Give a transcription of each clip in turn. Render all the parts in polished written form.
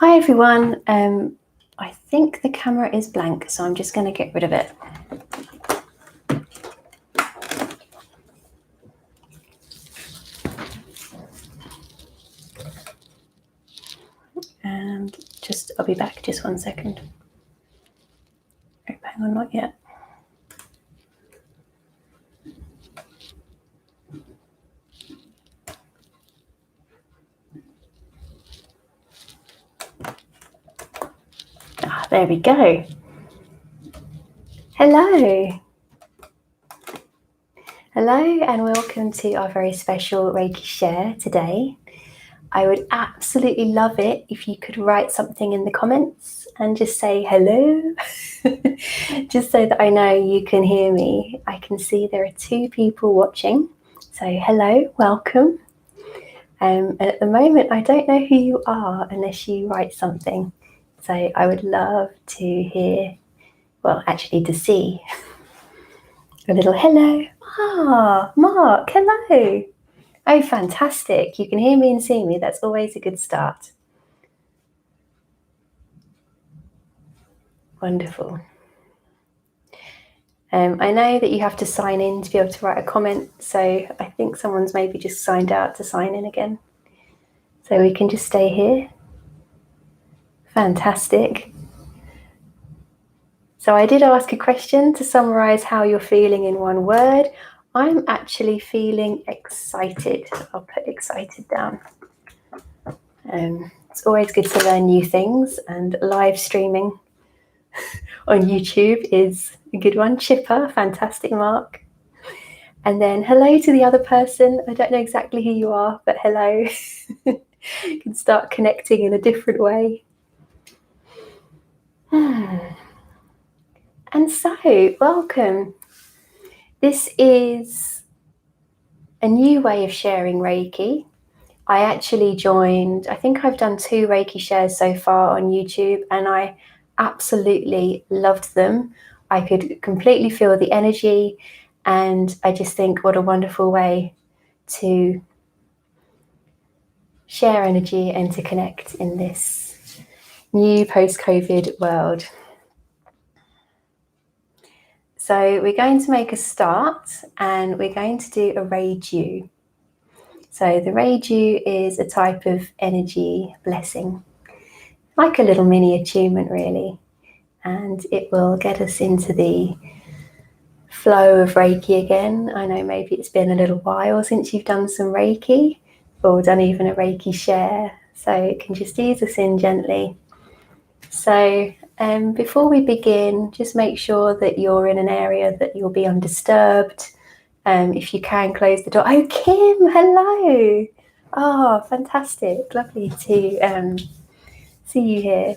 Hi everyone, I think the camera is blank, so I'm just going to get rid of it. And I'll be back just 1 second. Oh, hang on, not yet. There we go. Hello. Hello and welcome to our very special Reiki share today. I would absolutely love it if you could write something in the comments and just say hello, just so that I know you can hear me. I can see there are 2 people watching, so hello, welcome. At the moment, I don't know who you are unless you write something, so I would love to hear, well, actually to see a little hello. Mark, hello. Oh, fantastic. You can hear me and see me. That's always a good start. Wonderful. I know that you have to sign in to be able to write a comment, so I think someone's maybe just signed out to sign in again. So we can just stay here. Fantastic. So I did ask a question to summarize how you're feeling in one word. I'm actually feeling excited. I'll put excited down. It's always good to learn new things, and live streaming on YouTube is a good one. Chipper, fantastic, Mark. And then hello to the other person. I don't know exactly who you are, but hello. You can start connecting in a different way. And so, welcome. This is a new way of sharing Reiki. I actually joined, I think I've done 2 Reiki shares so far on YouTube, and I absolutely loved them. I could completely feel the energy, and I just think what a wonderful way to share energy and to connect in this new post-COVID world. So we're going to make a start, and we're going to do a reiju. So the reiju is a type of energy blessing, like a little mini attunement really, and it will get us into the flow of Reiki again. I know maybe it's been a little while since you've done some Reiki or done even a Reiki share, so it can just ease us in gently. So before we begin, just make sure that you're in an area that you'll be undisturbed. If you can, close the door. Oh, Kim, hello. Oh, fantastic. Lovely to see you here.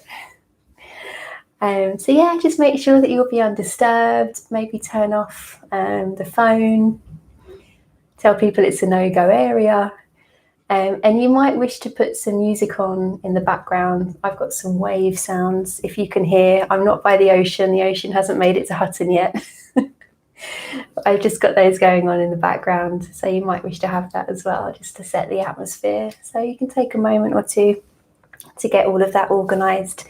So yeah, just make sure that you'll be undisturbed. Maybe turn off the phone. Tell people it's a no-go area. And you might wish to put some music on in the background. I've got some wave sounds. If you can hear, I'm not by the ocean. The ocean hasn't made it to Hutton yet. I've just got those going on in the background. So you might wish to have that as well, just to set the atmosphere. So you can take a moment or 2 to get all of that organized.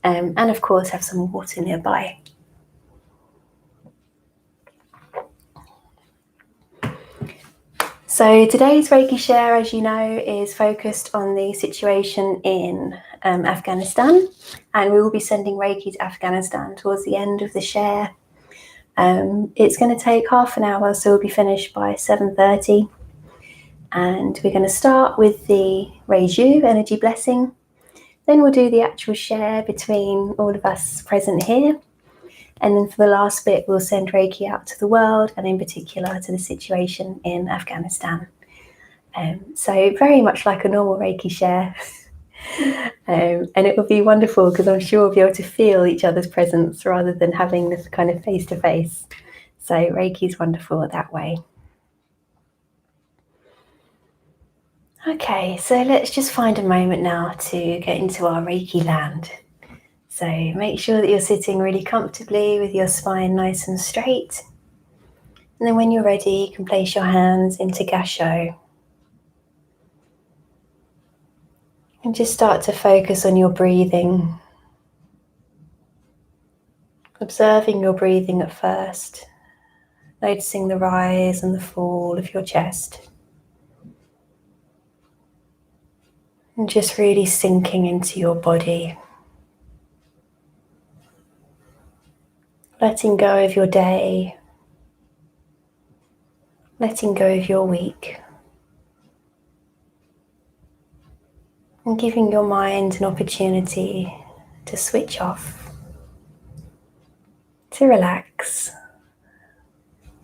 And of course, have some water nearby. So today's Reiki share, as you know, is focused on the situation in Afghanistan, and we will be sending Reiki to Afghanistan towards the end of the share. It's going to take half an hour, so we'll be finished by 7:30, and we're going to start with the reiju, energy blessing. Then we'll do the actual share between all of us present here. And then for the last bit, we'll send Reiki out to the world, and in particular to the situation in Afghanistan. So very much like a normal Reiki share. And it will be wonderful because I'm sure we'll be able to feel each other's presence rather than having this kind of face-to-face. So Reiki is wonderful that way. Okay, so let's just find a moment now to get into our Reiki land. So make sure that you're sitting really comfortably with your spine nice and straight. And then when you're ready, you can place your hands into Gasho. And just start to focus on your breathing. Observing your breathing at first, noticing the rise and the fall of your chest. And just really sinking into your body. Letting go of your day. Letting go of your week. And giving your mind an opportunity to switch off, to relax,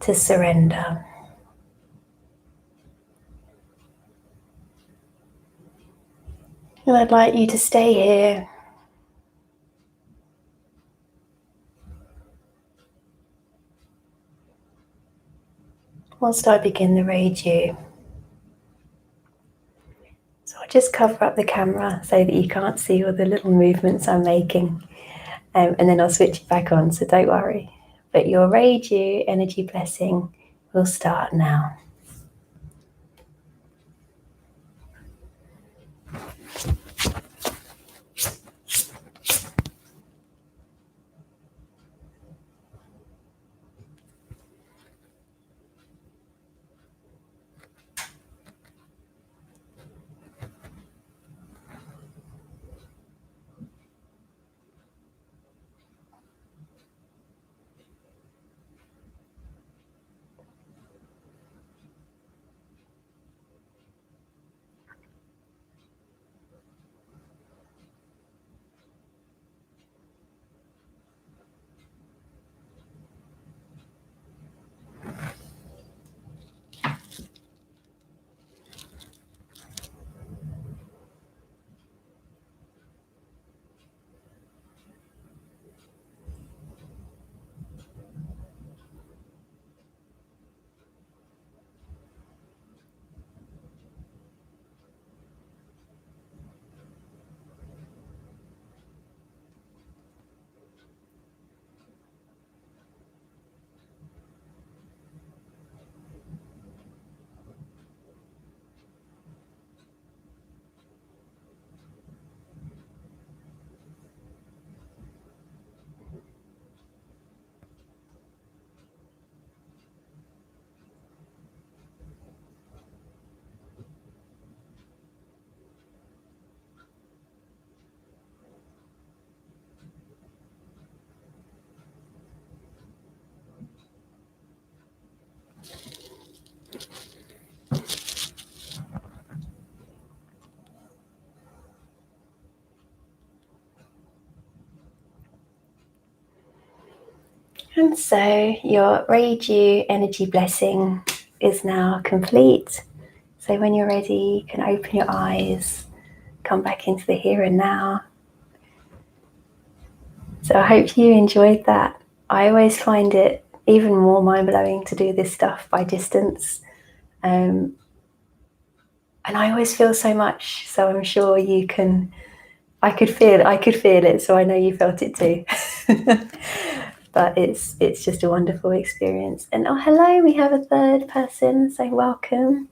to surrender. And I'd like you to stay here whilst I begin the reiju. So I'll just cover up the camera so that you can't see all the little movements I'm making, and then I'll switch it back on, so don't worry. But your reiju energy blessing will start now. And so your reiju energy blessing is now complete. So when you're ready, you can open your eyes, come back into the here and now. So I hope you enjoyed that. I always find it even more mind-blowing to do this stuff by distance. And I always feel so much, so I'm sure you can. I could feel it, so I know you felt it too. But it's just a wonderful experience. And oh, hello, we have a third person, so welcome.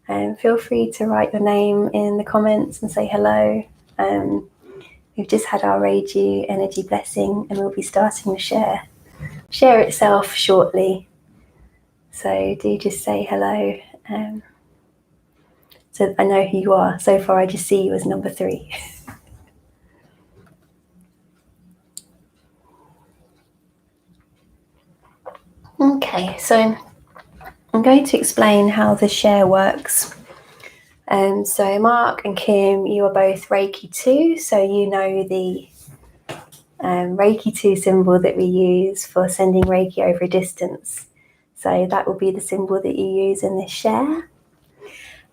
And feel free to write your name in the comments and say hello. We've just had our reiju energy blessing, and we'll be starting the share itself shortly. So do just say hello. So I know who you are. So far, I just see you as number 3. Okay, so I'm going to explain how the share works. So Mark and Kim, you are both Reiki 2, so you know the Reiki 2 symbol that we use for sending Reiki over a distance. So that will be the symbol that you use in this share.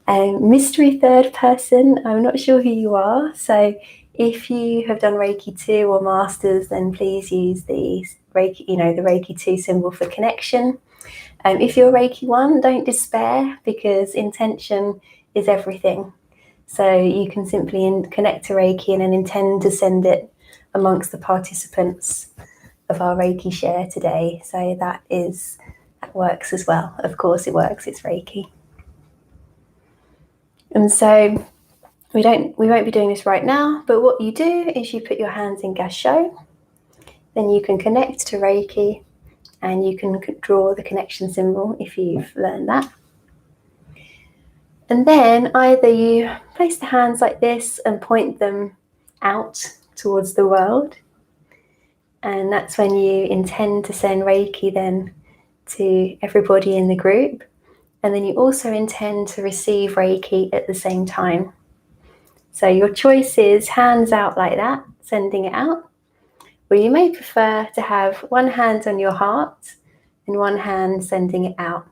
Mystery third person, I'm not sure who you are, so if you have done Reiki 2 or Masters, then please use the Reiki, the Reiki 2 symbol for connection. If you're Reiki 1, don't despair, because intention is everything. So you can simply connect to Reiki and then intend to send it amongst the participants of our Reiki share today. So that works as well. Of course it works, it's Reiki. And so We won't be doing this right now, but what you do is you put your hands in Gassho, then you can connect to Reiki, and you can draw the connection symbol if you've learned that. And then either you place the hands like this and point them out towards the world, and that's when you intend to send Reiki then to everybody in the group, and then you also intend to receive Reiki at the same time. So your choice is hands out like that, sending it out, or you may prefer to have one hand on your heart and one hand sending it out.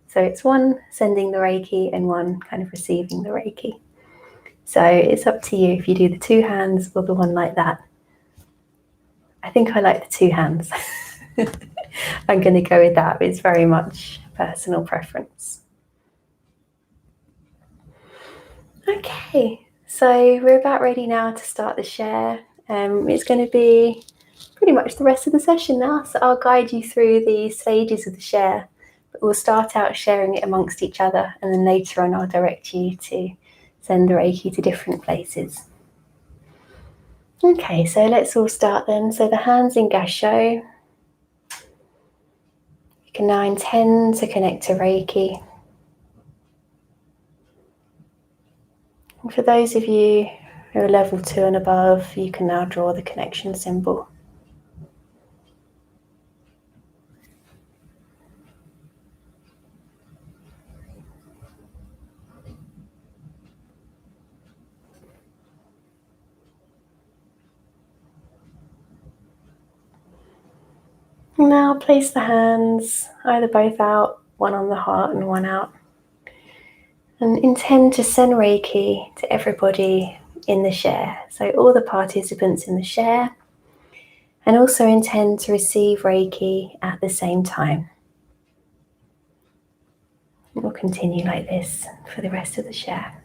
So it's one sending the Reiki and one kind of receiving the Reiki. So it's up to you if you do the two hands or the one like that. I think I like the two hands. I'm going to go with that. It's very much personal preference. Okay, so we're about ready now to start the share. It's going to be pretty much the rest of the session now, so I'll guide you through the stages of the share. But we'll start out sharing it amongst each other, and then later on I'll direct you to send the Reiki to different places. Okay, so let's all start then. So the hands in Gassho. You can now intend to connect to Reiki. And for those of you who are level 2 and above, you can now draw the connection symbol. Now place the hands either both out, one on the heart and one out, and intend to send Reiki to everybody in the share, so all the participants in the share, and also intend to receive Reiki at the same time. We'll continue like this for the rest of the share.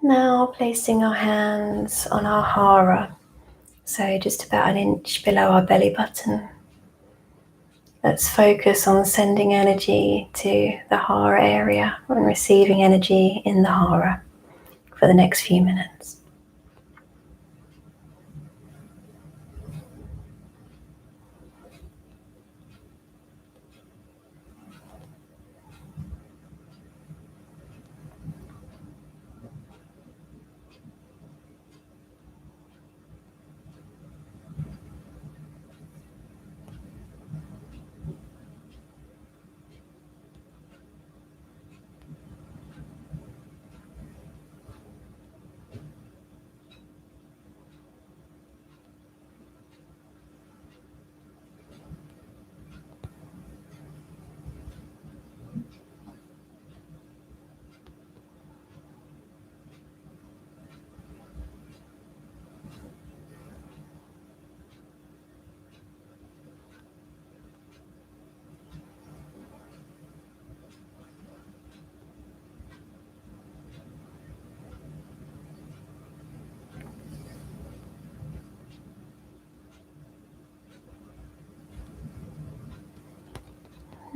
Now placing our hands on our hara, so just about an inch below our belly button. Let's focus on sending energy to the hara area and receiving energy in the hara for the next few minutes.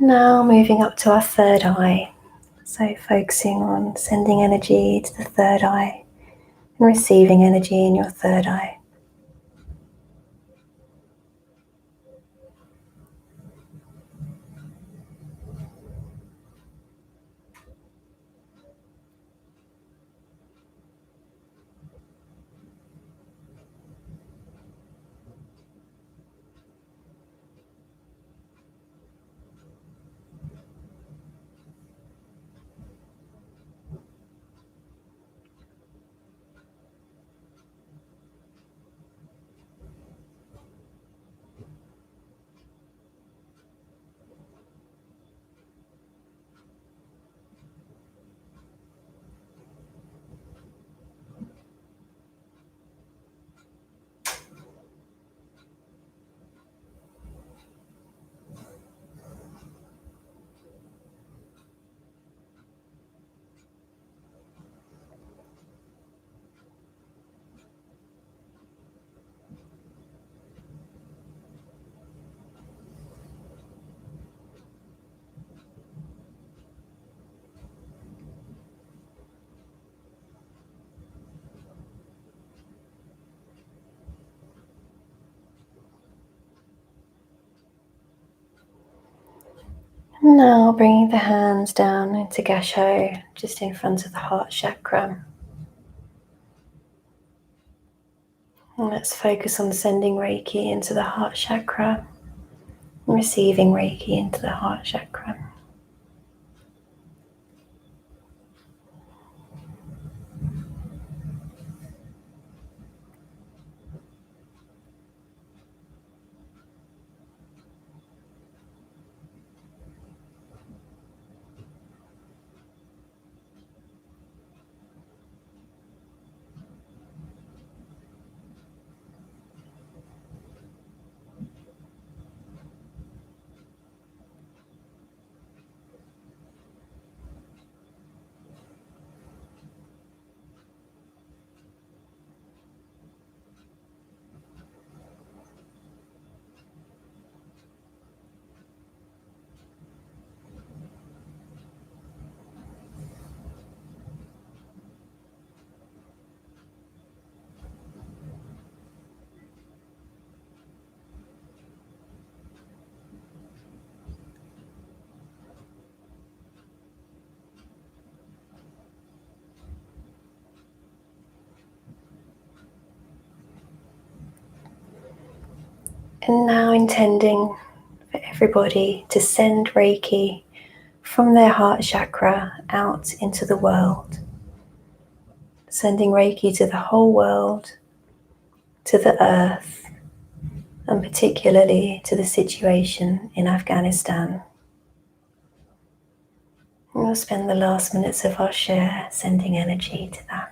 Now moving up to our third eye, so focusing on sending energy to the third eye and receiving energy in your third eye. Now bringing the hands down into Gasho, just in front of the heart chakra. And let's focus on sending Reiki into the heart chakra and receiving Reiki into the heart chakra. And now intending for everybody to send Reiki from their heart chakra out into the world. Sending Reiki to the whole world, to the earth, and particularly to the situation in Afghanistan. And we'll spend the last minutes of our share sending energy to that.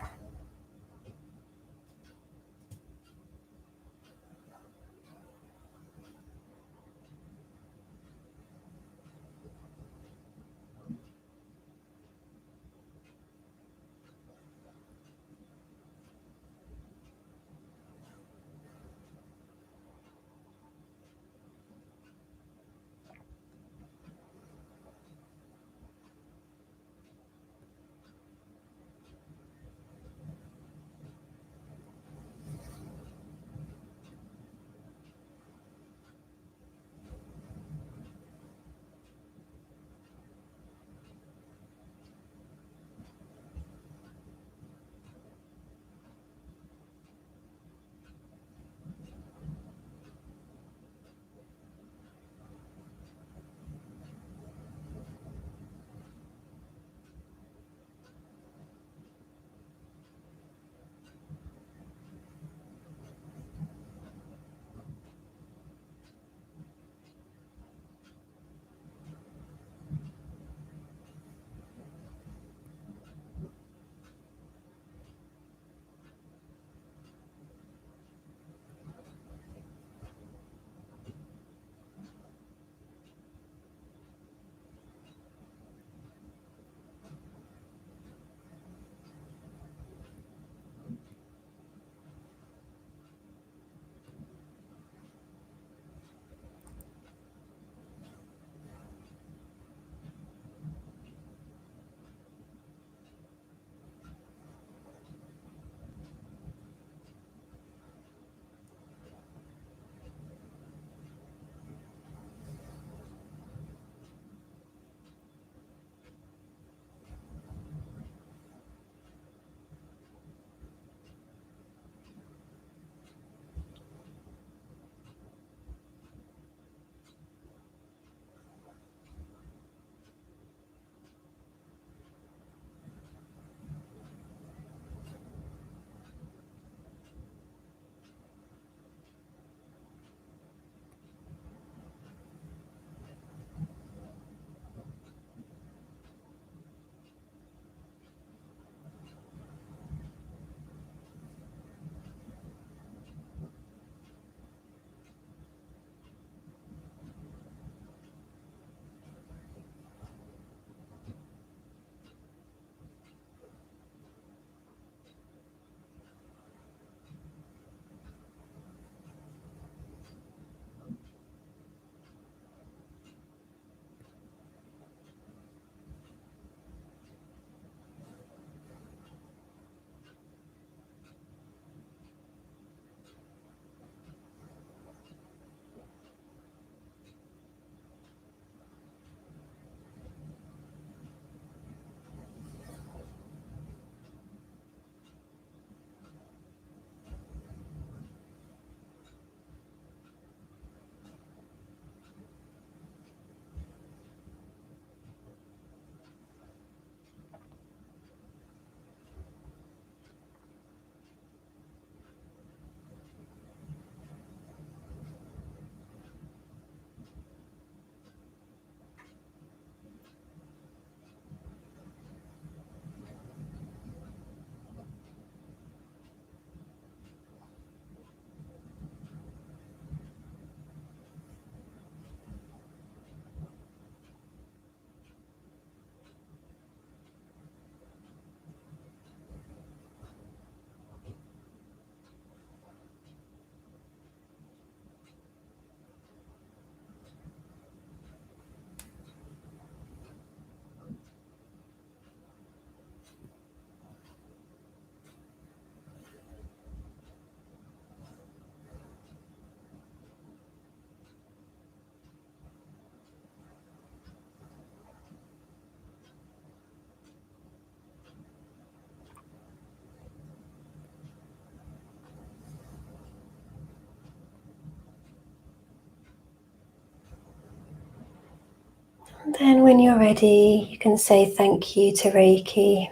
And then when you're ready, you can say thank you to Reiki,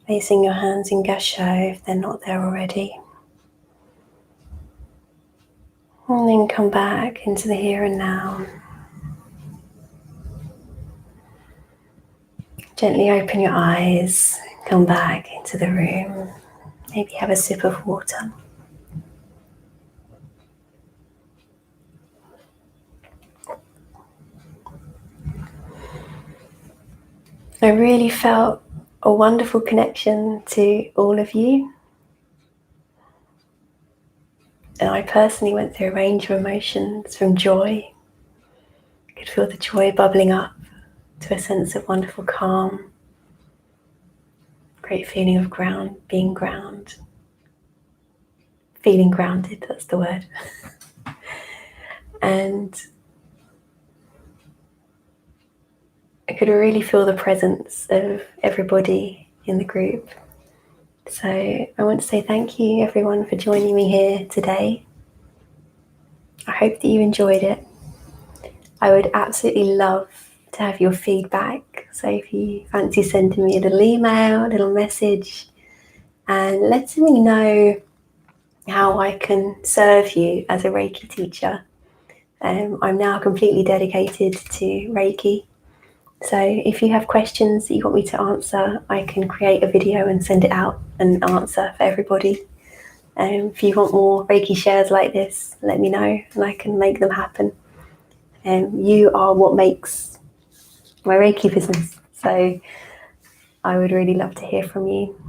placing your hands in Gasho if they're not there already. And then come back into the here and now. Gently open your eyes, come back into the room. Maybe have a sip of water. I really felt a wonderful connection to all of you. And I personally went through a range of emotions, from joy. I could feel the joy bubbling up to a sense of wonderful calm. Great feeling of being feeling grounded, that's the word. And I could really feel the presence of everybody in the group. So I want to say thank you everyone for joining me here today. I hope that you enjoyed it. I would absolutely love to have your feedback. So if you fancy sending me a little email, a little message, and letting me know how I can serve you as a Reiki teacher. I'm now completely dedicated to Reiki. So if you have questions that you want me to answer, I can create a video and send it out and answer for everybody. If you want more Reiki shares like this, let me know and I can make them happen. You are what makes my Reiki business. So I would really love to hear from you.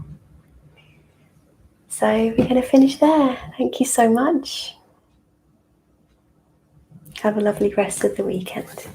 So we're going to finish there. Thank you so much. Have a lovely rest of the weekend.